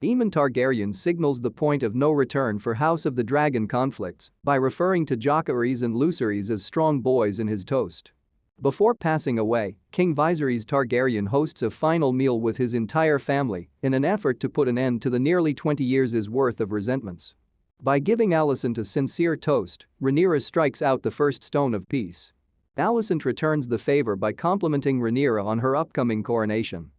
Aemond Targaryen signals the point of no return for House of the Dragon conflicts by referring to Jaehaerys and Lucerys as strong boys in his toast. Before passing away, King Viserys Targaryen hosts a final meal with his entire family in an effort to put an end to the nearly 20 years' worth of resentments. By giving Alicent a sincere toast, Rhaenyra strikes out the first stone of peace. Alicent returns the favor by complimenting Rhaenyra on her upcoming coronation.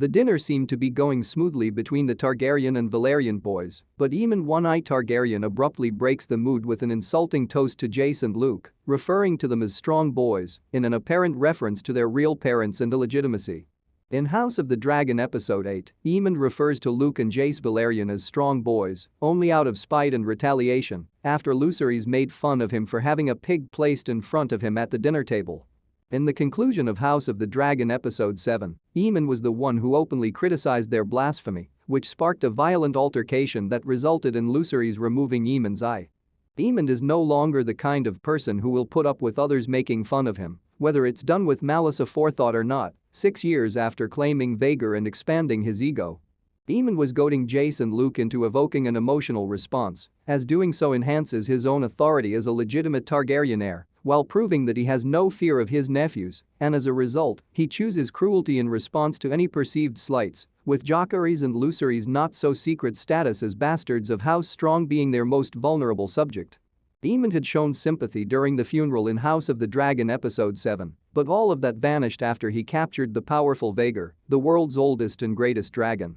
The dinner seemed to be going smoothly between the Targaryen and Valyrian boys, but Aemond One-Eye Targaryen abruptly breaks the mood with an insulting toast to Jace and Luke, referring to them as strong boys, in an apparent reference to their real parents and illegitimacy. In House of the Dragon Episode 8, Aemond refers to Luke and Jace Valerian as strong boys, only out of spite and retaliation, after Lucerys made fun of him for having a pig placed in front of him at the dinner table. In the conclusion of House of the Dragon Episode 7, Aemond was the one who openly criticized their blasphemy, which sparked a violent altercation that resulted in Lucerys removing Aemond's eye. Aemond is no longer the kind of person who will put up with others making fun of him, whether it's done with malice aforethought or not, 6 years after claiming Vhagar and expanding his ego. Aemond was goading Jace and Luke into evoking an emotional response, as doing so enhances his own authority as a legitimate Targaryen heir, while proving that he has no fear of his nephews, and as a result, he chooses cruelty in response to any perceived slights, with Jaehaerys and Lucerys' not-so-secret status as bastards of House Strong being their most vulnerable subject. Aemond had shown sympathy during the funeral in House of the Dragon Episode 7, but all of that vanished after he captured the powerful Vhagar, the world's oldest and greatest dragon.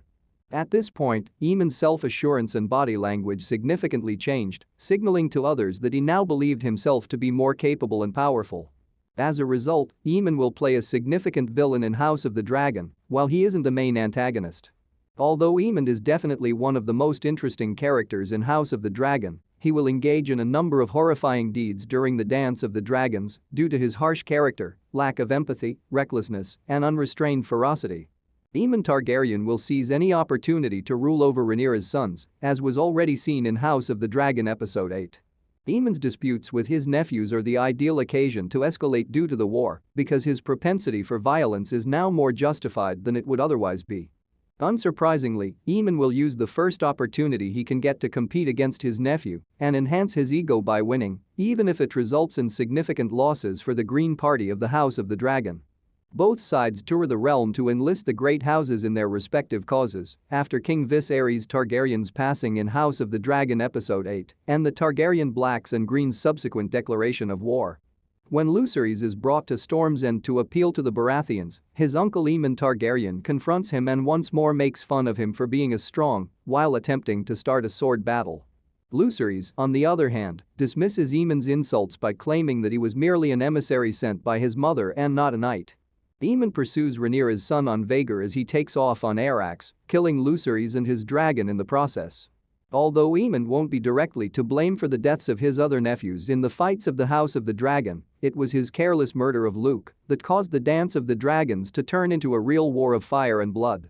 At this point, Aemond's self-assurance and body language significantly changed, signaling to others that he now believed himself to be more capable and powerful. As a result, Aemond will play a significant villain in House of the Dragon, while he isn't the main antagonist. Although Aemond is definitely one of the most interesting characters in House of the Dragon, he will engage in a number of horrifying deeds during the Dance of the Dragons due to his harsh character, lack of empathy, recklessness, and unrestrained ferocity. Aemond Targaryen will seize any opportunity to rule over Rhaenyra's sons, as was already seen in House of the Dragon Episode 8. Aemond's disputes with his nephews are the ideal occasion to escalate due to the war, because his propensity for violence is now more justified than it would otherwise be. Unsurprisingly, Aemond will use the first opportunity he can get to compete against his nephew and enhance his ego by winning, even if it results in significant losses for the Green Party of the House of the Dragon. Both sides tour the realm to enlist the great houses in their respective causes after King Viserys Targaryen's passing in House of the Dragon Episode 8 and the Targaryen Blacks and Greens' subsequent declaration of war. When Lucerys is brought to Storm's End to appeal to the Baratheons, his uncle Aemond Targaryen confronts him and once more makes fun of him for being as strong while attempting to start a sword battle. Lucerys, on the other hand, dismisses Aemond's insults by claiming that he was merely an emissary sent by his mother and not a knight. Aemond pursues Rhaenyra's son on Vhagar as he takes off on Arax, killing Lucerys and his dragon in the process. Although Aemond won't be directly to blame for the deaths of his other nephews in the fights of the House of the Dragon, it was his careless murder of Luke that caused the Dance of the Dragons to turn into a real war of fire and blood.